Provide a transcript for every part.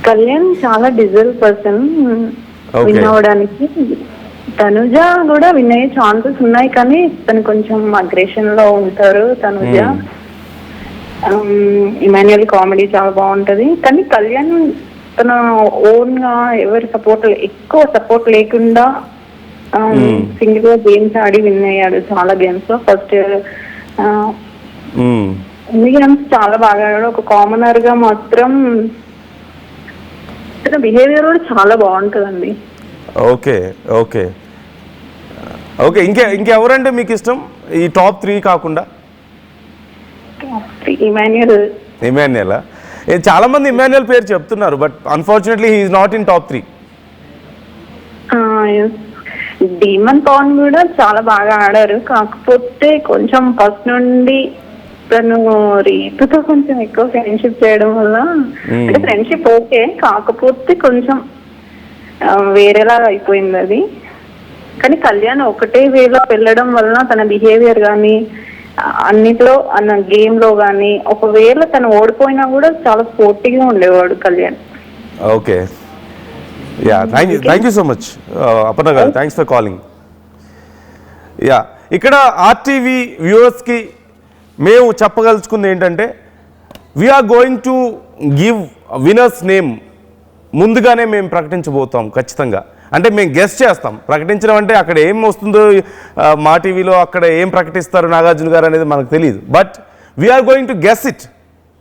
కళ్యాణ్ చాలా deserve person win అవడానికి. తనుజ కూడా విన్ అయ్యే ఛాన్సెస్ ఉన్నాయి, కానీ తను కొంచెం అగ్రెషన్ లో ఉంటారు. తనుజ ఇమాన్యుయల్ కామెడీ చాలా బాగుంటది, కానీ కళ్యాణ్ తన ఓన్ గా ఎవరి ఎక్కువ సపోర్ట్ లేకుండా సింగిల్ గా గేమ్స్ ఆడి విన్ అయ్యాడు చాలా గేమ్స్ లో. ఫస్ట్ అన్ని గేమ్స్ చాలా బాగా ఆడాడు. ఒక కామనర్ గా మాత్రం తన బిహేవియర్ కూడా చాలా బాగుంటుందండి. ఓకే ఓకే ఓకే ఇంకెవరంటే మీకు ఇష్టం ఈ టాప్ 3 కాకుండా? ఇమాన్యుయల్. చాలా మంది ఇమాన్యుయల్ పేరు చెప్తున్నారు, but unfortunately he is not in top 3. Demon Pavan కూడా చాలా బాగా ఆడారు, కాకపోతే కొంచెం ఫస్ట్ నుండి తను రీతుతో కొంచెం ఎక్కువ ఫ్రెండ్షిప్ చేయడం వల్ల, అంటే ఫ్రెండ్షిప్ ఓకే, కాకపోతే కొంచెం వేరేలాగా అయిపోయింది అది. కానీ కళ్యాణ్ ఒకటే వేలో వెళ్ళడం వల్ల తన బిహేవియర్ కానీ అన్నిట్లో అన్న గేమ్ లో కానీ, ఒకవేళ తను ఓడిపోయినా కూడా చాలా స్పోర్టివ్గా ఉండేవాడు Kalyan. Okay, yeah, thank you so much Aparna garu, thanks for calling. Ya, ఇక్కడ ఆర్టీవీ వ్యూవర్స్కి మేము చెప్పగలుచుకుంది ఏంటంటే, we are going to give winners name ముందుగానే మేము ప్రకటించబోతాం ఖచ్చితంగా. అంటే మేము గెస్ట్ చేస్తాం. ప్రకటించడం అంటే అక్కడ ఏం వస్తుందో మా టీవీలో అక్కడ ఏం ప్రకటిస్తారు నాగార్జున గారు అనేది మనకు తెలియదు, but we are going to guess it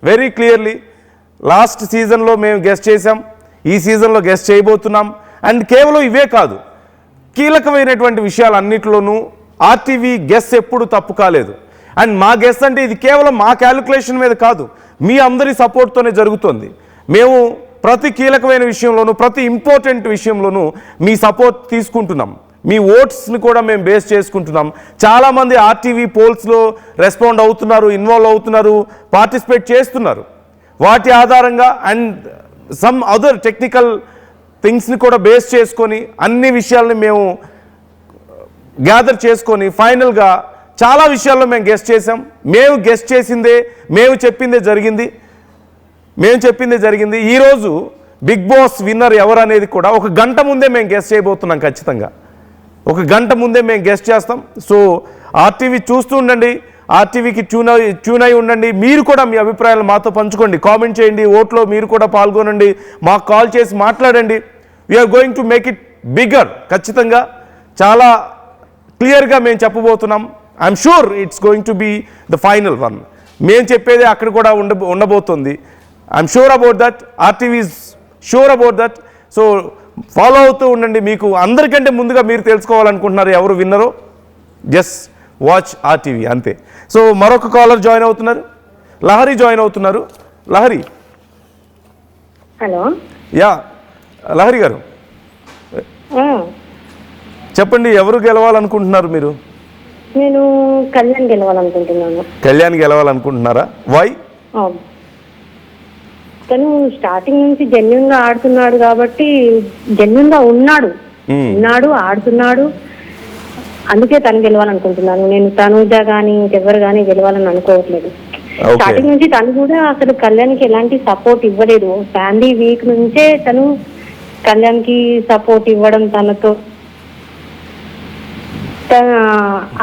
very clearly. Last సీజన్లో మేము గెస్ట్ చేసాం, ఈ సీజన్లో గెస్ట్ చేయబోతున్నాం. అండ్ కేవలం ఇవే కాదు, కీలకమైనటువంటి విషయాలన్నింటిలోనూ ఆర్టీవీ గెస్ ఎప్పుడు తప్పు కాలేదు. అండ్ మా గెస్ అంటే ఇది కేవలం మా క్యాలిక్యులేషన్ మీద కాదు, మీ అందరి సపోర్ట్తోనే జరుగుతుంది. మేము ప్రతి కీలకమైన విషయంలోనూ, ప్రతి ఇంపార్టెంట్ విషయంలోనూ మీ సపోర్ట్ తీసుకుంటున్నాం. మీ ఓట్స్ని కూడా మేము బేస్ చేసుకుంటున్నాం. చాలామంది ఆర్టీవీ పోల్స్లో రెస్పాండ్ అవుతున్నారు, ఇన్వాల్వ్ అవుతున్నారు, పార్టిసిపేట్ చేస్తున్నారు. వాటి ఆధారంగా అండ్ సమ్ అదర్ టెక్నికల్ థింగ్స్ని కూడా బేస్ చేసుకొని అన్ని విషయాల్ని మేము గ్యాదర్ చేసుకొని ఫైనల్గా చాలా విషయాల్లో మేము గెస్ట్ చేసాం. మేము గెస్ట్ చేసిందే, మేము చెప్పిందే జరిగింది. ఈరోజు బిగ్ బాస్ విన్నర్ ఎవరు అనేది కూడా ఒక గంట ముందే మేము గెస్ట్ చేయబోతున్నాం. ఖచ్చితంగా ఒక గంట ముందే మేము గెస్ట్ చేస్తాం. సో ఆర్టీవీ చూస్తూ ఉండండి, ఆర్టీవీకి ట్యూన్ అయి ఉండండి. మీరు కూడా మీ అభిప్రాయాలు మాతో పంచుకోండి, కామెంట్ చేయండి, ఓట్లో మీరు కూడా పాల్గొనండి, మాకు కాల్ చేసి మాట్లాడండి. We're going to make it bigger. ఖచ్చితంగా చాలా క్లియర్గా మేము చెప్పబోతున్నాం. I'm sure it's going to be the final one. మేము చెప్పేది అక్కడ కూడా ఉండబోతుంది. I'm sure about that, RTV is sure about that. So follow అవుతూ ఉండండి. మీకు అందరికంటే ముందుగా మీరు తెలుసుకోవాలనుకుంటున్నారు ఎవరు విన్నరో, జస్ట్ వాచ్ ఆర్టీవీ అంతే. సో మరొక కాలర్ జాయిన్ అవుతున్నారు, లహరి జాయిన్ అవుతున్నారు. లహరి. హలో. యా లహరి గారు చెప్పండి, ఎవరు గెలవాలనుకుంటున్నారు మీరు? నేను కళ్యాణ్ గెలవాలనుకుంటున్నాను. కళ్యాణ్ గెలవాలనుకుంటున్నారా? వై? తను స్టార్టింగ్ నుంచి జెన్యున్ గా ఆడుతున్నాడు కాబట్టి, జెన్యున్ గా ఉన్నాడు, ఆడుతున్నాడు, అందుకే తను గెలవాలనుకుంటున్నాను. నేను తనుజ గానీ ఇంకెవరు గానీ గెలవాలని అనుకోవట్లేదు. స్టార్టింగ్ నుంచి తను కూడా అసలు కళ్యాణ్కి ఎలాంటి సపోర్ట్ ఇవ్వలేదు. ఫ్యామిలీ వీక్ నుంచే తను కళ్యాణ్కి సపోర్ట్ ఇవ్వడం, తనతో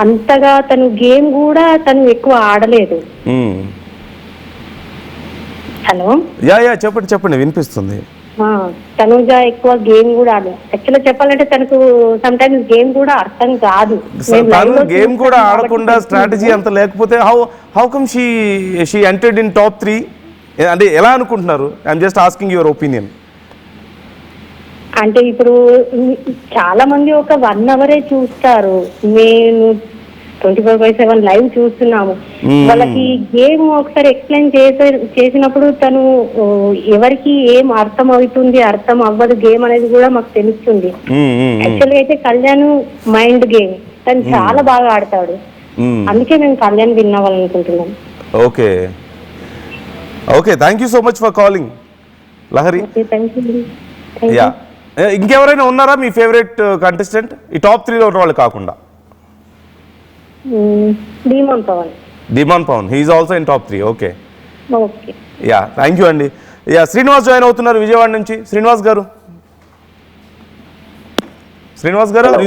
అంతగా తను గేమ్ కూడా తను ఎక్కువ ఆడలేదు. హలో. యా చెప్పండి వినిపిస్తుంది. తనుజ ఎక్కువ గేమ్ కూడా ఆడలేదు. యాక్చువల్గా చెప్పాలంటే తనకు సమ్ టైమ్స్ గేమ్ కూడా అర్థం కాదు. గేమ్ కూడా ఆడకుండా స్ట్రాటజీ అంత లేకపోతే how come she entered in top 3 అంటే ఎలా అనుకుంటున్నారు? I'm just asking your opinion. అంటే ఇప్పుడు చాలా మంది ఒక 1 అవరే చూస్తారు, మేము 24/7 లైవ్ చూస్తున్నాము. వాళ్ళకి గేమ్ ఒకసారి ఎక్స్ప్లెయిన్ చేసినప్పుడు తను ఎవరికి ఏం అర్థం అవుతుంది, అర్థం అవ్వదు గేమ్ అనేది కూడా మాకు తెలుస్తుంది. యాక్చువల్గా అయితే కళ్యాణ్ మైండ్ గేమ్ తను చాలా బాగా ఆడతాడు, అందుకే మేము కళ్యాణ్ విన్ అవ్వాలనుకుంటున్నాం. Okay okay, thank you so much for calling Lahari. Yeah, ఇంకెవరైనా ఉన్నారా మీ ఫేవరెట్ కంటెస్టెంట్ ఈ టాప్ 3లో ఉన్న వాళ్ళు కాకుండా? Demon Pavan. He is also in top 3. Okay, okay, yeah, thank you అండి. యా శ్రీనివాస్ జాయిన్ అవుతున్నారు విజయవాడ నుంచి. శ్రీనివాస్ గారు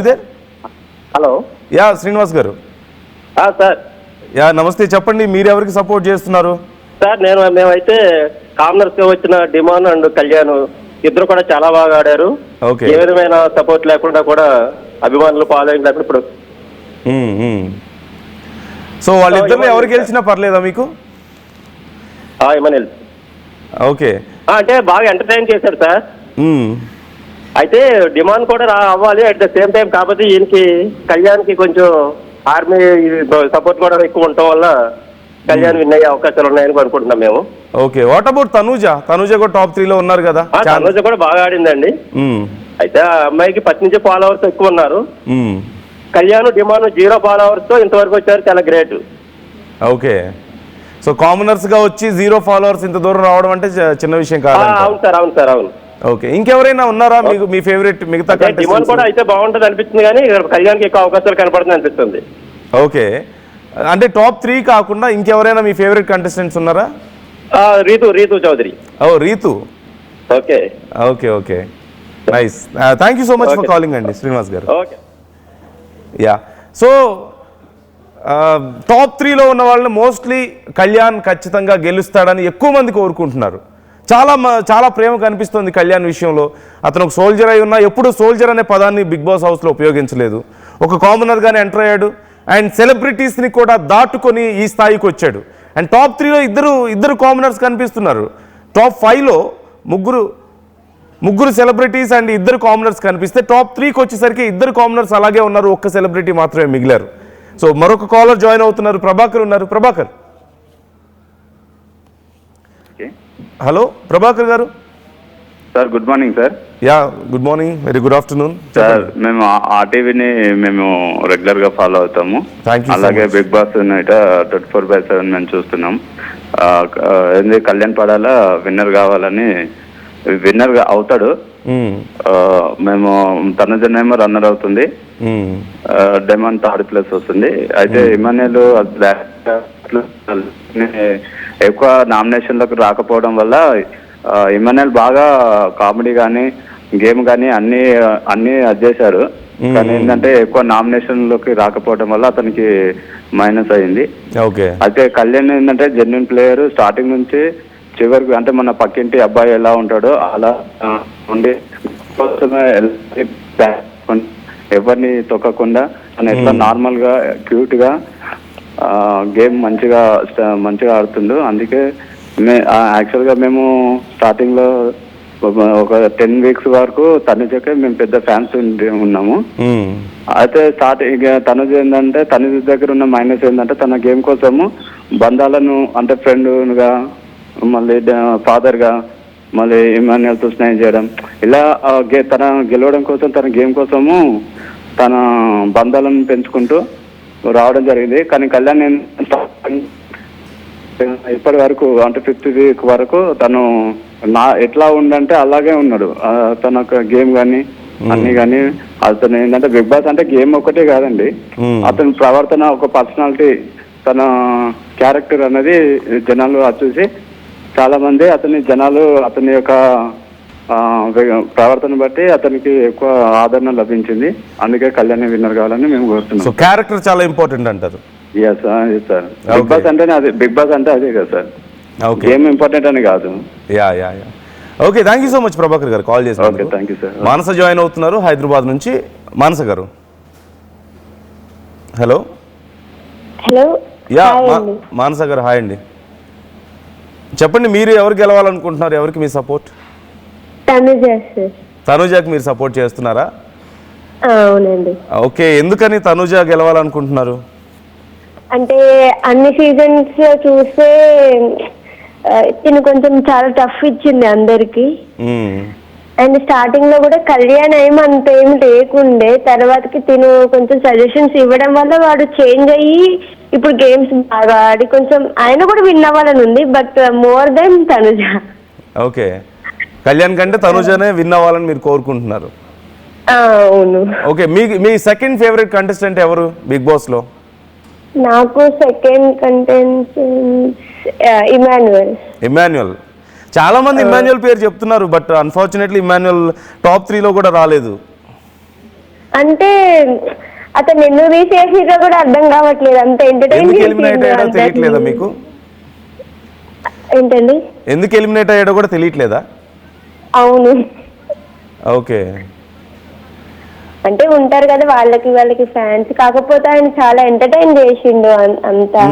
ఇదే. హలో. యా శ్రీనివాస్ గారు. సార్. యా నమస్తే, చెప్పండి మీరు ఎవరికి సపోర్ట్ చేస్తున్నారు? సార్ మేమైతే కామనర్స్ గా వచ్చిన డిమాన్ అండ్ కళ్యాణ్ ఇద్దరు కూడా చాలా బాగా ఆడారు. ఓకే. ఏ విధమైన సపోర్ట్ లేకుండా కూడా అభిమానులు ఫాలోయింగ్ లేకుండా ఇప్పుడు సో వాళ్ళిద్దరిలో ఎవరు గెలిచినా పర్లేదా మీకు? ఇమానుయల్. ఓకే. అంటే బాగా ఎంటర్టైన్ చేశారు సార్. అయితే డిమాండ్ కూడా అవ్వాలి అట్ ద సేమ్ టైం. కాకపోతే ఈయనకి కళ్యాణ్కి కొంచెం ఆర్మీ సపోర్ట్ కూడా ఎక్కువ ఉండటం వల్ల కళ్యాణ్ విన్ అయ్యే అవకాశాలు ఉన్నాయని అనుకుంటున్నాం మేము. ఓకే. వాట్ అబౌట్ తనుజ కూడా టాప్ 3 లో ఉన్నారు కదా? తనుజ కూడా బాగా ఆడిందండి. అయితే ఆ అమ్మాయికి ఫస్ట్ నుంచి ఫాలోవర్స్ ఎక్కువ ఉన్నారు. కళ్యాణ్ డిమాండ్ 0 ఫాలోవర్స్ తో ఇంతవరకు వచ్చారు, చాలా గ్రేట్. ఓకే. సో కామనర్స్ గా వచ్చి 0 ఫాలోవర్స్ ఇంత దూరం రావడం అంటే చిన్న విషయం కాదు. అవును సార్. ఓకే. ఇంకెవరైనా ఉన్నారా మీకు మీ ఫేవరెట్ మిగతా? డిమాండ్ కూడా అయితే బాగుంటుంది అనిపిస్తుంది, కానీ కళ్యాణ్కి ఎక్కువ అవకాశాలు కనపడుతుంది అనిపిస్తుంది. ఓకే. అంటే టాప్ 3 కాకుండా ఇంకెవరైనా మీ ఫేవరెట్ కంటెస్టెంట్స్ ఉన్నారా? Ritu Chaudhary. Ritu. Okay. Okay. Nice. Thank you so much for calling అండి Srinivas garu. Okay. Ya. So top 3లో ఉన్న వాళ్ళని మోస్ట్లీ కళ్యాణ్ ఖచ్చితంగా గెలుస్తాడని ఎక్కువ మంది కోరుకుంటున్నారు. చాలా ప్రేమ కనిపిస్తుంది కళ్యాణ్ విషయంలో. అతను ఒక సోల్జర్ అయి ఉన్నా ఎప్పుడు సోల్జర్ అనే పదాన్ని బిగ్ బాస్ హౌస్లో ఉపయోగించలేదు. ఒక కామనర్గానే ఎంటర్ అయ్యాడు అండ్ సెలబ్రిటీస్ని కూడా దాటుకొని ఈ స్థాయికి వచ్చాడు. అండ్ టాప్ 3లో ఇద్దరు కామనర్స్ కనిపిస్తున్నారు. టాప్ 5లో ముగ్గురు సెలబ్రిటీస్ అండ్ 2 కామనర్స్ కనిపిస్తే టాప్ 3కి వచ్చేసరికి 2 కామనర్స్ అలాగే ఉన్నారు, ఒక్క సెలబ్రిటీ మాత్రమే మిగిలారు. సో మరొక కాలర్ జాయిన్ అవుతున్నారు, ప్రభాకర్ ఉన్నారు. ప్రభాకర్. హలో ప్రభాకర్ గారు. Sir good morning sir. Yeah good morning, very good afternoon sir. మేము ఆర్టీవీని మేము రెగ్యులర్ గా ఫాలో అవుతాము. అలాగే బిగ్ బాస్ 24/7 మేము చూస్తున్నాం. కళ్యాణ్ పడాల విన్నర్ గా అవుతాడు. మేము తనుజనేమో రన్నర్ అవుతుంది, డెమాన్ 3rd ప్లేస్ వస్తుంది. అయితే ఇమాన్యుయల్ ఎక్కువ నామినేషన్లకు రాకపోవడం వల్ల ఇమాన్యుయల్ బాగా కామెడీ కానీ గేమ్ కానీ అన్ని చేశారు. కానీ ఏంటంటే ఎక్కువ నామినేషన్లోకి రాకపోవడం వల్ల అతనికి మైనస్ అయింది. అయితే కళ్యాణ్ ఏంటంటే జెన్యున్ ప్లేయర్, స్టార్టింగ్ నుంచి చివరికి అంటే మన పక్కింటి అబ్బాయి ఎలా ఉంటాడో అలా ఉండి ఎవరిని తొక్కకుండా తను ఎట్లా నార్మల్ గా క్యూట్ గా గేమ్ మంచిగా ఆడుతుండు. అందుకే యాక్చువల్ గా మేము స్టార్టింగ్ లో ఒక 10 వీక్స్ వరకు తనుజకే మేము పెద్ద ఫ్యాన్స్ ఉన్నాము. అయితే తనుజ ఏంటంటే తనుజ దగ్గర ఉన్న మైనస్ ఏంటంటే తన గేమ్ కోసము బంధాలను అంటే ఫ్రెండ్గా మళ్ళీ ఫాదర్గా మళ్ళీ ఇమాన్యుయల్తో స్నేహం చేయడం ఇలా తన గెలవడం కోసం తన గేమ్ కోసము తన బంధాలను పెంచుకుంటూ రావడం జరిగింది. కానీ కళ్యాణ్ ఇప్పటి వరకు అంటే 5th వీక్ వరకు తను ఎట్లా ఉండంటే అలాగే ఉన్నాడు. తన గేమ్ కానీ అన్ని కానీ అతను ఏంటంటే బిగ్ బాస్ అంటే గేమ్ ఒకటే కాదండి, అతని ప్రవర్తన ఒక పర్సనాలిటీ తన క్యారెక్టర్ అనేది జనాలు చూసి చాలా మంది అతని యొక్క ప్రవర్తన బట్టి అతనికి ఎక్కువ ఆదరణ లభించింది. అందుకే కళ్యాణ్ విన్నర్ కావాలని మేము కోరుతున్నాం. సో క్యారెక్టర్ చాలా ఇంపార్టెంట్ అంటారు. Yes sir. బిగ్ బాస్ అంటే అదే కదా సార్, గేమ్ ఇంపార్టెంట్ అని కాదు. Ya okay. Thank you so much Prabhakar garu call చేశారు. Okay, thank you sir. Manasa join అవుతున్నారు హైదరాబాద్ నుంచి. మానస గారు. హలో. యా మానస గారు హాయ్ అండి. చెప్పండి మీరు ఎవరు గెలవాలనుకుంటున్నారు, ఎవరికి మీ సపోర్ట్? తనుజాకి మీరు సపోర్ట్ చేస్తున్నారా? అవునండి. ఓకే. ఎందుకని తనుజ గెలవాలనుకుంటున్నారు? అంటే అన్ని సీజన్స్ లో చూస్తే తిను కొంచెం చాలా టఫ్ ఇచ్చింది అందరికి. అండ్ స్టార్టింగ్ లో కూడా కళ్యాణ్ అంత ఏమి లేకుండే, తర్వాతకి తిను కొంచెం సజెషన్స్ ఇవ్వడం వల్ల వాడు చేంజ్ అయ్యి ఇప్పుడు గేమ్స్ బాగా ఆడి కొంచెం ఆయన కూడా విన్ అవ్వాలని ఉంది, but more than Tanuja. Okay. Kalyan కంటే తనుజనే విన్ అవ్వాలని మీరు కోరుకుంటున్నారు? అవును. ఓకే. మీ సెకండ్ ఫేవరెట్ కంటెస్టెంట్ ఎవరు బిగ్ బాస్ లో? నాకు సెకండ్ కంటెస్టెంట్ ఇమాన్యుయల్. చాలా మంది ఇమాన్యుయల్ పేరు చెప్తున్నారు, బట్ అన్ఫార్చునేట్లీ ఇమాన్యుయల్ టాప్ 3లో కూడా రాలేదు. అంటే అతను ఎందుకు తీసేసిరో కూడా అర్థం కావట్లేదు. అంత ఎంటర్టైన్ ఎందుకు ఎలిమినేట్ అయ్యాడో తెలియట్లేదా మీకు? ఏంటండి? ఎందుకు ఎలిమినేట్ అయ్యాడో కూడా తెలియట్లేదా? అవును. ఓకే. అంటే ఉంటారు కదా వాళ్ళకి ఫ్యాన్స్. కాకపోతే ఆయన చాలా ఎంటర్టైన్ చేసిండు అంతా.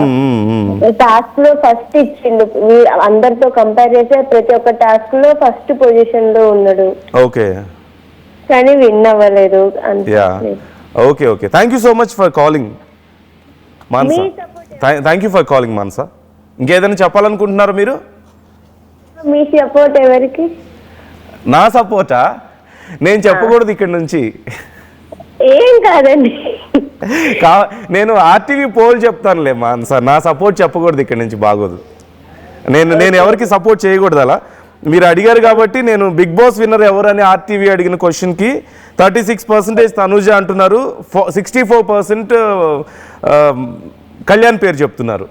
టాస్క్ లో ఫస్ట్ ఇచ్చిండు, అందరితో కంపేర్ చేస్తే ప్రతి ఒక్క టాస్క్ లో ఫస్ట్ పొజిషన్ లో ఉన్నాడు. ఓకే. కానీ విన్ అవ్వలేదు. Okay okay, thank you so much for calling Mansa. Thank you for calling Mansa. ఇంకేదైనా చెప్పాలనుకుంటున్నారా మీరు? మీ సపోర్ట్ ఎవరికి? నా సపోర్టా? నేను చెప్పకూడదు ఇక్కడ నుంచి. ఏం కాదండి, నేను ఆర్టీవీ పోల్ చెప్తానులే మాన్సా. నా సపోర్ట్ చెప్పకూడదు ఇక్కడ నుంచి, బాగోదు. నేను ఎవరికి సపోర్ట్ చేయకూడదు అలా. మీరు అడిగారు కాబట్టి నేను బిగ్ బాస్ విన్నర్ ఎవరని ఆర్టీవీ అడిగిన క్వశ్చన్కి 36% తనుజ అంటున్నారు, 64% కళ్యాణ్ పేరు చెప్తున్నారు.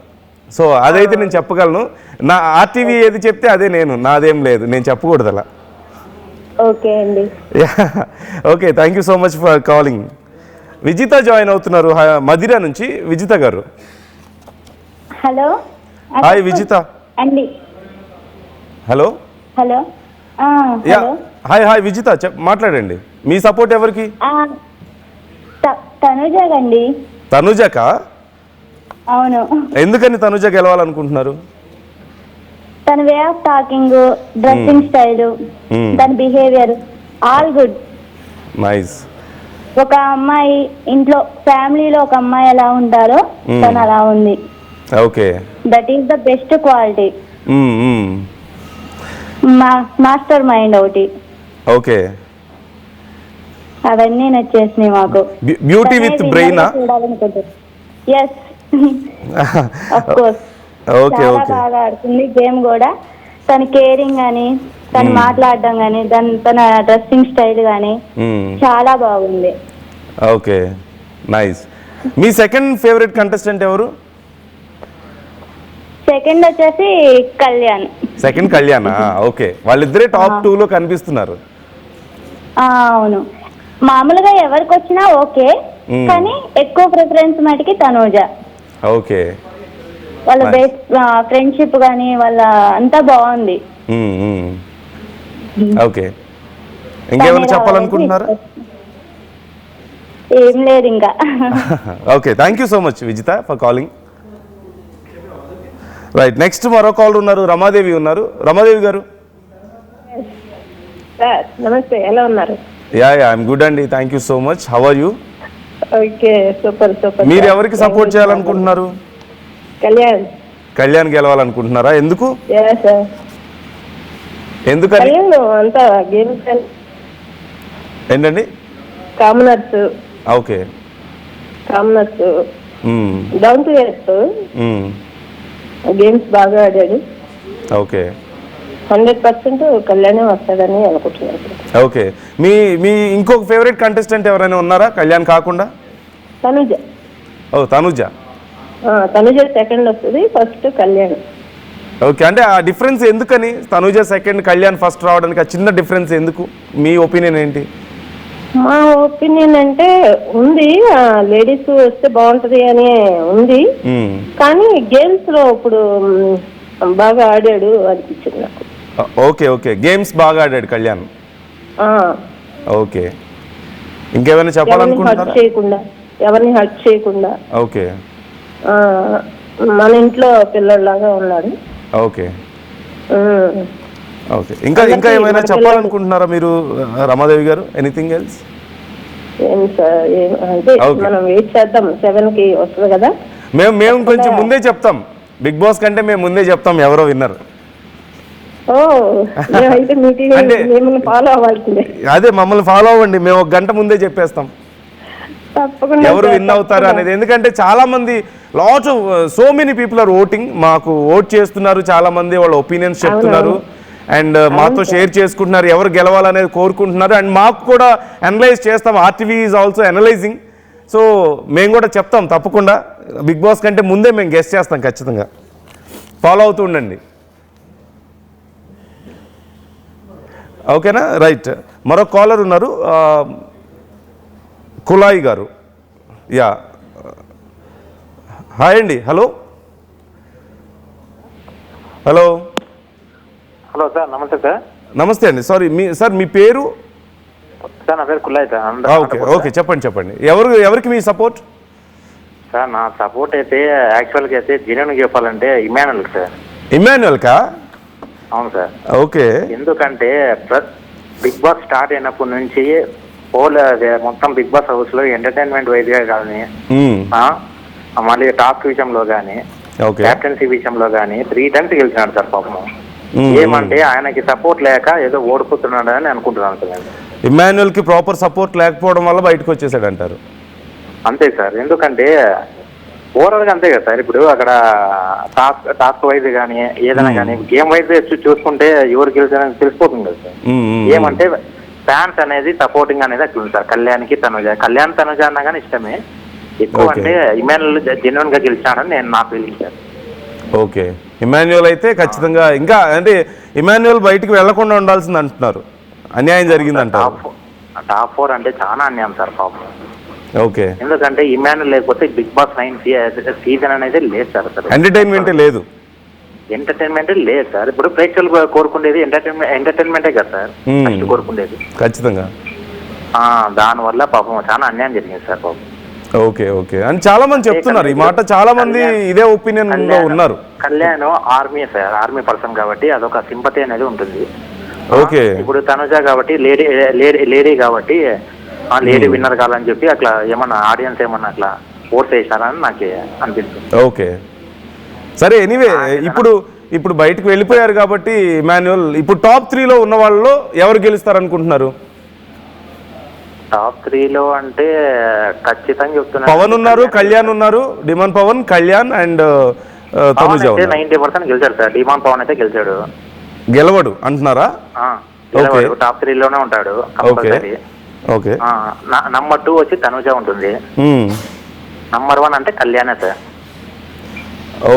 సో అదైతే నేను చెప్పగలను. నా ఆర్టీవీ ఏది చెప్తే అదే నేను, నాదేం లేదు, నేను చెప్పకూడదు అలా. ఓకే అండి. Okay, thank you so much for calling. Vijitha join అవుతున్నారు మదిరా నుంచి. విజిత గారు. హలో. హాయ్ విజిత. అండి. Hello. Hello. Yeah, hi hi Vijitha, మాట్లాడండి. మీ సపోర్ట్ ఎవరికి? తనుజ అండి. తనుజకా? అవును. ఎందుకని తనుజ గెలవాలనుకుంటున్నారు? తన way of talking, dressing style, తన బిహేవియర్ ఆల్ గుడ్. నైస్. ఒక అమ్మాయి ఇంట్లో ఫ్యామిలీలో ఒక అమ్మాయి ఎలా ఉంటారో తను అలా ఉంది. Okay. That is the best quality. Master mind ఒకటి. ఓకే. అవన్నీ నచ్చేసినాయి మాకు. Beauty with brain. Yes, of course. Okay చాలా ఓకే. బాగా ఆడుతుంది గేమ్ కూడా. తన కేరింగ్ గానీ, తను మాట్లాడడం గానీ, తన డ్రెస్సింగ్ స్టైల్ గానీ చాలా బాగుంది. Okay, nice. మీ సెకండ్ ఫేవరెట్ కంటెస్టెంట్ ఎవరు? సెకండ్ వచ్చేసి కళ్యాణ్. సెకండ్ కళ్యాణ్. ఓకే, వాళ్ళిద్దరే టాప్ 2లో కనిపిస్తున్నారు. అవును. మామూలుగా ఎవరికి వచ్చినా ఓకే, కానీ ఎక్కువ ప్రిఫరెన్స్ మటుకి తనూజ. ఓకే. వాళ్ళ బెస్ట్ ఫ్రెండ్షిప్ గానీ వాళ్ళ అంతా బాగుంది. ఓకే, ఇంకేమైనా చెప్పాలనుకుంటున్నారా? ఏం లేదు ఇంకా. Okay, thank you so much Vijitha for calling. Right, next మరో కాలర్ ఉన్నారు, రమాదేవి ఉన్నారు. రమాదేవి గారు. నమస్తే, ఎలా ఉన్నారు? యా ఐఎమ్ గుడ్ అండి, thank you so much. How are you? Okay, super super. మీరు ఎవరికి సపోర్ట్ చేయాలనుకుంటున్నారు? కళ్యాణ్. కళ్యాణ్ గెలవాలనుకుంటున్నారా? ఎందుకు? ఎందుకని? కళ్యాణ్ అంతా గేమ్స్ ఏంటండి? Commoners. Okay. Commoners, down to earth, games బాగా ఆడాడు. ఓకే. 100% కళ్యాణే వస్తాడని అనుకుంటున్నాను. ఓకే, మీ ఇంకొక ఫేవరెట్ కంటెస్టెంట్ ఎవరైనా ఉన్నారా కళ్యాణ్ కాకుండా? తనుజ. ఓ, తనుజ. తనుజ సెకండ్ వస్తుంది, ఫస్ట్ కళ్యాణ్. ఓకే, అంటే ఆ డిఫరెన్స్ ఎందుకని? తనుజ సెకండ్, కళ్యాణ్ ఫస్ట్ రావడానికి ఆ చిన్న డిఫరెన్స్ ఎందుకు? మీ ఒపీనియన్ ఏంటి? మా ఒపీనియన్ అంటే ఉంది, లేడీస్ వస్తే బాగుంటది అని ఉంది. కానీ గేమ్స్ లో ఇప్పుడు బాగా ఆడాడు అనిపించింది నాకు. ఓకే ఓకే, గేమ్స్ బాగా ఆడాడు కళ్యాణ్. ఓకే, ఇంకేమైనా చెప్పాలనుకుంటున్నారా? ఎవరిని హర్ట్ చేయకుండా. ఓకే. మన ఇంట్లో పిల్లల్లాగా ఉన్నాడు. ఓకే ఓకే, ఇంకా ఏమైనా చెప్పాలనుకుంటున్నారా మీరు రమాదేవి గారు? Anything else? మనం వెయిట్ చేద్దాం, 7కి వస్తుంది కదా. మేము కొంచెం ముందే చెప్తాం, బిగ్ బాస్ కంటే మేము ముందే చెప్తాం ఎవరో విన్నర్. అంటే ఫాలో అవ్వాల్సిందే. అదే, మమ్మల్ని ఫాలో అవ్వండి, మేము 1 గంట ముందే చెప్పేస్తాం ఎవరు విన్ అవుతారు అనేది. ఎందుకంటే చాలా మంది, lots of so many people are voting. మాకు ఓట్ చేస్తున్నారు చాలా మంది, వాళ్ళ ఒపీనియన్స్ చెప్తున్నారు అండ్ మాతో షేర్ చేసుకుంటున్నారు, ఎవరు గెలవాలనేది కోరుకుంటున్నారు. అండ్ మాకు కూడా అనలైజ్ చేస్తాం, RTV is also analysing. So మేము కూడా చెప్తాం తప్పకుండా, బిగ్ బాస్ కంటే ముందే మేము గెస్ట్ చేస్తాం ఖచ్చితంగా. ఫాలో అవుతూ ఉండండి. ఓకేనా, రైట్. మరో కాలర్ ఉన్నారు, కులాయి గారు. యా, హాయ్ అండి. హలో హలో హలో సార్, నమస్తే సార్. నమస్తే అండి. సారీ, మీ పేరు? సార్ నా పేరు కుల్లాయి సార్. ఓకే ఓకే, చెప్పండి. ఎవరికి మీ సపోర్ట్? సార్ నా సపోర్ట్ అయితే యాక్చువల్గా అయితే జెన్యున్గా చెప్పాలంటే ఇమానుయల్ సార్. ఇమాన్యుయల్కా? అవును సార్. ఓకే. ఎందుకంటే బిగ్ బాస్ స్టార్ట్ అయినప్పటి నుంచి మొత్తం బిగ్ బాస్ హౌస్ లో ఎంటర్టైన్మెంట్ వైద్యుగా కానీ, మళ్ళీ టాస్క్ విషయంలో కానీ, క్యాప్టెన్సీ విషయంలో కానీ 3 times గెలిచినాడు సార్ పాపం. ఏమంటే ఆయనకి సపోర్ట్ లేక ఏదో ఓడిపోతున్నాడు అని అనుకుంటున్నాను సార్. ఇమాన్యుయల్ కి ప్రాపర్ సపోర్ట్ లేకపోవడం వల్ల బయటకు వచ్చేసాడు అంటారు? అంతే సార్. ఎందుకంటే ఓవరాల్ గా అంతే కదా సార్. ఇప్పుడు అక్కడ టాస్క్ వైజ్ కానీ ఏదైనా కానీ గేమ్ వైజ్ చూసుకుంటే ఎవరు గెలిచారని తెలిసిపోతుంది కదా సార్. ఏమంటే ఫ్యాన్స్ అనేది సపోర్టింగ్ అనేది అట్లా ఉంది సార్. కళ్యాణ్కి తనుజ అన్నా కానీ ఇష్టమే ఎక్కువ. అంటే ఇమాన్యుయల్ జెన్యున్ గా గెలిచాడని నేను నా ఫీలింగ్ సార్. ఓకే, ఇమాన్యుయల్ అయితే ఖచ్చితంగా, ఇంకా అంటే ఇమాన్యుయల్ బయటికి వెళ్లకుండా ఉండాల్సింది అంటున్నారు, అన్యాయం జరిగిందంటారు. టాప్ 4 అంటే చాలా అన్యాయం సార్ పాపం. ఓకే. ఎందుకంటే ఇమాన్యుయల్ లేకపోతే బిగ్ బాస్ 9 సీజన్ అనేది లేదు సార్. ఎంటర్టైన్మెంటే లేదు సార్. ఇప్పుడు ప్రేక్షకులు కోరుకునేది ఎంటర్టైన్మెంటే కదా సార్ ఫస్ట్ కోరుకునేది. ఖచ్చితంగా. దానివల్ల పాపం చాలా అన్యాయం జరిగింది సార్ పాపం. ఓకే అని చాలా మంది చెప్తున్నారు ఈ మాట. చాలా మంది ఇదే ఒపీనియన్ లో ఉన్నారు. Kalyan army sir, army person కాబట్టి అదొక సింపతి అనేది ఉంటుంది. ఓకే. ఇప్పుడు తనుజ కాబట్టి లేడీ కాబట్టి లేడీ విన్నర్ కావాలని చెప్పి అట్లా ఏమన్నా ఆడియన్స్ ఏమన్నా అట్లా ఓట్స్ వేసారని నాకు అనిపిస్తుంది. ఓకే, సరే. ఎనీవే, ఇప్పుడు బయటకు వెళ్ళిపోయారు కాబట్టి ఇమాన్యుయల్, ఇప్పుడు టాప్ 3లో ఉన్న వాళ్ళలో ఎవరు గెలుస్తారు అనుకుంటున్నారు? టాప్ 3లో అంటే ఖచ్చితంగా చెప్తున్నా, పవన్ ఉన్నారు, కళ్యాణ్ ఉన్నారు. డిమాండ్ పవన్, కళ్యాణ్ అండ్ తనుజ 90% గెలిచాడు సార్. డిమాండ్ పవన్ అయితే గెలిచాడు. గెలవడు అంటున్నారా? టాప్ 3లోనే ఉంటాడు కంపల్సరీ. ఓకే. నంబర్ 2 వచ్చి తనుజ ఉంటుంది. నంబర్ 1 అంటే కళ్యాణే sir.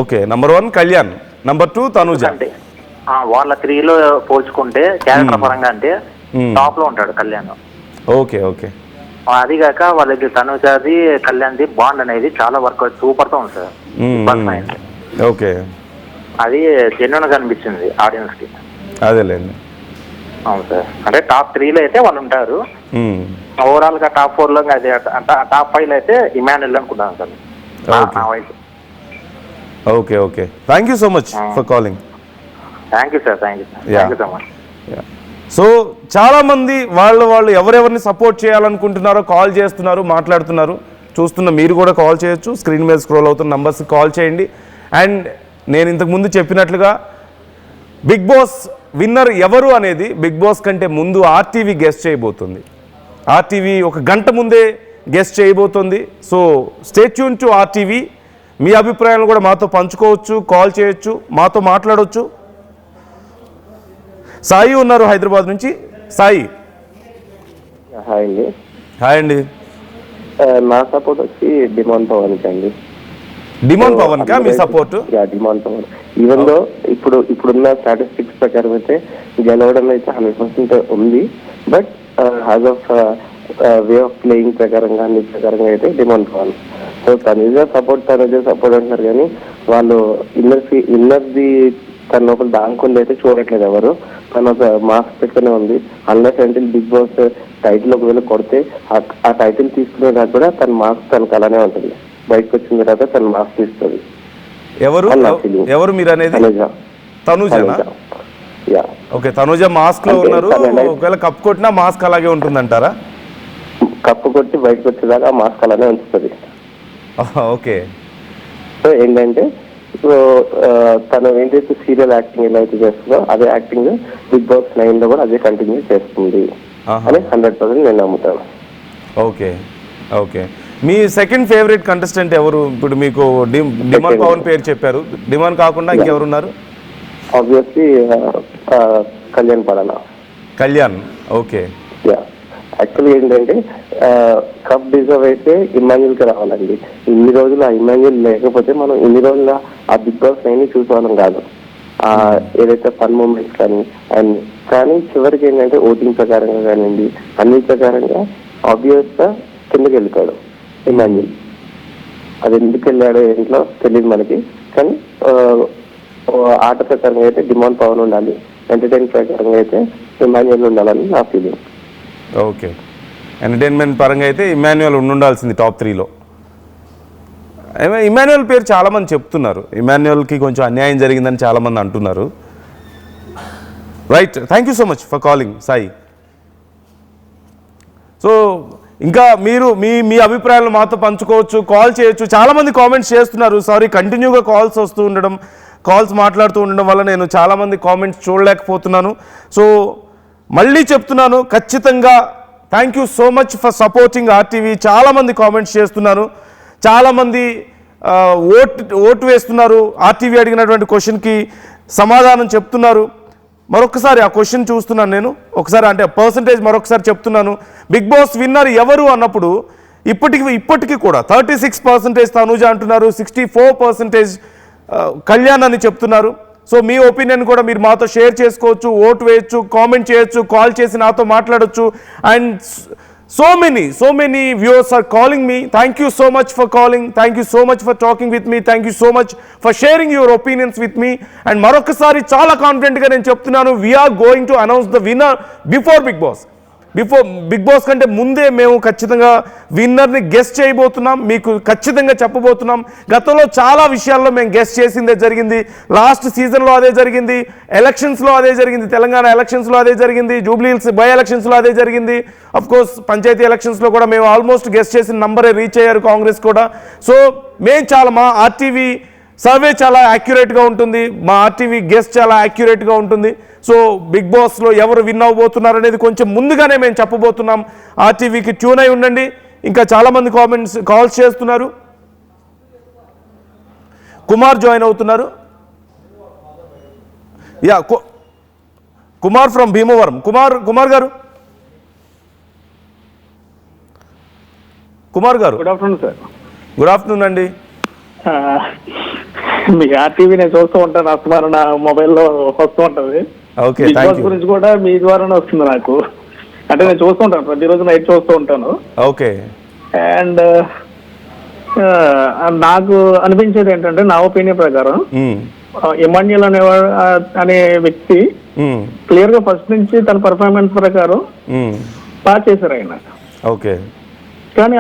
Okay, number 1 Kalyan, number 2 Tanuja. అంటే వాళ్ళ 3లో పోల్చుకుంటే క్యారెక్టర్ పరంగా అంటే టాప్ లో ఉంటాడు కళ్యాణ్. ఓకే. అది కాక వాళ్ళకి తనుజాది కళ్యాణ్ది బాండ్ అనేది చాలా వర్క్ సూపర్ తో ఉంది సార్. ఓకే, అది జెన్యున్ గా అనిపించింది ఆడియన్స్ కి. అదేలేండి. అవును సార్. అంటే టాప్ 3లో అయితే వాళ్ళు ఉంటారు. ఓవరాల్ గా టాప్ 4లో అది టాప్ 5లో అయితే ఇమాన్యుయల్ అనుకుంటాను sir. Okay. Thank you so much for calling. Thank you sir. Thank you so much. So చాలామంది వాళ్ళు ఎవరెవరిని సపోర్ట్ చేయాలనుకుంటున్నారో కాల్ చేస్తున్నారు, మాట్లాడుతున్నారు. చూస్తున్న మీరు కూడా కాల్ చేయొచ్చు. స్క్రీన్ మీద స్క్రోల్ అవుతున్న నంబర్స్కి కాల్ చేయండి. అండ్ నేను ఇంతకుముందు చెప్పినట్లుగా బిగ్ బాస్ విన్నర్ ఎవరు అనేది బిగ్ బాస్ కంటే ముందు ఆర్టీవీ గెస్ట్ చేయబోతుంది. ఆర్టీవీ 1 గంట ముందే గెస్ట్ చేయబోతుంది. So stay tune to RTV. మీ అభిప్రాయాలను కూడా మాతో పంచుకోవచ్చు, కాల్ చేయొచ్చు, మాతో మాట్లాడవచ్చు. సాయి ఉన్నారు హైదరాబాద్ నుంచి. సాయి. హాయ్ అండి. నా సపోర్ట్ వచ్చి డిమాండ్ పవన్ అండి. డిమాండ్ పవన్ కా మీ support? Demon Pavan. Even though ఇప్పుడున్న స్టాటిస్టిక్స్ ప్రకారం అయితే గెలవడం అయితే 100% ఉంది. But has of way of playing ప్రకారంగా అన్ని ప్రకారంగా అయితే demon Pavan. So Tanuja support అంటున్నారు కానీ వాళ్ళు ఇన్నర్ది తన లోపల దానికుండా అయితే చూడట్లేదు ఎవరు. తను ఒక మాస్క్ పెట్టుకునే ఉంది. అన్లెస్ అంటే బిగ్ బాస్ టైటిల్ ఒకవేళ కొడితే ఆ టైటిల్ తీసుకునే కూడా తన మాస్క్ తనకు అలానే ఉంటుంది. బయటకు వచ్చిన తర్వాత తన మాస్క్ తీస్తుంది. ఎవరు మీరు అనేది? తనుజ. ఓకే, తనుజ మాస్క్ లో ఉన్నారు. ఒకవేళ కప్పు కొట్టినా మాస్క్ అలాగే ఉంటుందంటారా? కప్పు కొట్టి బయటకు వచ్చేదాకా మాస్క్ అలానే ఉంచుతుంది. ఓకే. సో ఏంటంటే ఇప్పుడు తను ఏంటైతే సీరియల్ యాక్టింగ్ ఎలా అయితే చేస్తుందో అదే యాక్టింగ్ బిగ్ బాస్ 9 లో కూడా అదే కంటిన్యూ చేస్తుంది అని 100% నేను నమ్ముతాను. ఓకే. మీ సెకండ్ ఫేవరెట్ కంటెస్టెంట్ ఎవరు? ఇప్పుడు మీకు డిమాండ్ పవన్ పేరు చెప్పారు. డిమాండ్ కాకుండా ఇంకెవరున్నారు? Obviously Kalyan Padala. Kalyan. Okay. Actually ఏంటంటే కప్ డిజర్వ్ అయితే ఇమాన్యుయల్ కి రావాలండి. ఇన్ని రోజులు ఆ ఇమాన్యుయల్ లేకపోతే మనం ఇన్ని రోజులు ఆ బిగ్ బాస్ 9 చూసేవాళ్ళం కాదు. ఏదైతే ఫన్ మూమెంట్స్ కానీ అండ్ కానీ చివరికి ఏంటంటే ఓటింగ్ ప్రకారంగా కానివ్వండి అన్ని ప్రకారంగా ఆబ్వియస్ గా కిందకి వెళ్తాడు ఇమాన్యుల్. అది ఎందుకు వెళ్ళాడో ఏంట్లో తెలియదు మనకి, కానీ ఆట ప్రకారంగా అయితే డిమాండ్ పవన్ ఉండాలి, ఎంటర్టైన్ ప్రకారంగా అయితే ఇమాన్యుల్ ఉండాలని నా ఫీలింగ్. ఓకే, ఎంటర్టైన్మెంట్ పరంగా అయితే ఇమాన్యుల్ ఉండాల్సింది టాప్ 3లో. ఇమాన్యుల్ పేరు చాలామంది చెప్తున్నారు, ఇమాన్యుల్కి కొంచెం అన్యాయం జరిగిందని చాలామంది అంటున్నారు. Right, thank you so much for calling Sai. So ఇంకా మీరు మీ అభిప్రాయాలు మాతో పంచుకోవచ్చు, కాల్ చేయొచ్చు. చాలామంది కామెంట్స్ చేస్తున్నారు. సారీ, కంటిన్యూగా కాల్స్ వస్తూ ఉండడం, కాల్స్ మాట్లాడుతూ ఉండడం వల్ల నేను చాలామంది కామెంట్స్ చూడలేకపోతున్నాను. సో మళ్ళీ చెప్తున్నాను, ఖచ్చితంగా thank you so much for supporting RTV. చాలామంది కామెంట్స్ చేస్తున్నారు, చాలామంది ఓటు వేస్తున్నారు, ఆర్టీవీ అడిగినటువంటి క్వశ్చన్కి సమాధానం చెప్తున్నారు. మరొకసారి ఆ క్వశ్చన్ చూస్తున్నాను నేను, ఒకసారి అంటే పర్సంటేజ్ మరొకసారి చెప్తున్నాను. బిగ్ బాస్ విన్నర్ ఎవరు అన్నప్పుడు ఇప్పటికీ కూడా 36% తనూజ అంటున్నారు, 64% కళ్యాణ్ అని చెప్తున్నారు. సో మీ ఒపీనియన్ కూడా మీరు మాతో షేర్ చేసుకోవచ్చు, ఓటు వేయచ్చు, కామెంట్ చేయొచ్చు, కాల్ చేసి నాతో మాట్లాడొచ్చు. And so many viewers are calling me. Thank you so much for calling, thank you so much for talking with me, thank you so much for sharing your opinions with me. And marokasari chaala confident ga nenu cheptunnanu, we are going to announce the winner before Bigg Boss కంటే ముందే మేము ఖచ్చితంగా విన్నర్ని guess చేయబోతున్నాం, మీకు ఖచ్చితంగా చెప్పబోతున్నాం. గతంలో చాలా విషయాల్లో మేము గెస్ చేసిందే జరిగింది. లాస్ట్ సీజన్లో అదే జరిగింది, ఎలక్షన్స్లో అదే జరిగింది, తెలంగాణ ఎలక్షన్స్లో అదే జరిగింది, జూబ్లీ హిల్స్ బై ఎలక్షన్స్లో అదే జరిగింది. అఫ్ కోర్స్ పంచాయతీ ఎలక్షన్స్లో కూడా మేము ఆల్మోస్ట్ గెస్ చేసిన నంబరే రీచ్ అయ్యారు కాంగ్రెస్ కూడా. సో మేము మా ఆర్టీవీ సర్వే చాలా యాక్యురేట్గా ఉంటుంది, మా ఆర్టీవీ గెస్ చాలా యాక్యురేట్గా ఉంటుంది. సో బిగ్ బాస్లో ఎవరు విన్ అవ్వబోతున్నారు అనేది కొంచెం ముందుగానే మేము చెప్పబోతున్నాం. ఆర్టీవీకి ట్యూన్ అయి ఉండండి. ఇంకా చాలామంది కాల్స్ చేస్తున్నారు. కుమార్ జాయిన్ అవుతున్నారు. Yeah, Kumar from Bhimavaram. కుమార్ గారు good afternoon sir. Good afternoon అండి. మీ ఆర్టీవీ నేను చూస్తూ ఉంటాను, అస్తమానం నా మొబైల్లో వస్తూ ఉంటుంది. బిగ్ బాస్ గురించి కూడా మీ ద్వారానే వస్తుంది నాకు. అంటే నేను చూస్తూ ఉంటాను, ప్రతిరోజు నైట్ చూస్తూ ఉంటాను. ఓకే. అండ్ నాకు అనిపించేది ఏంటంటే, నా ఒపీనియన్ ప్రకారం ఇమాన్యుల్ అనే వ్యక్తి క్లియర్ గా ఫస్ట్ నుంచి తన పర్ఫార్మెన్స్ ప్రకారం బాగా చేశారు ఆయన. ఓకే. కానీ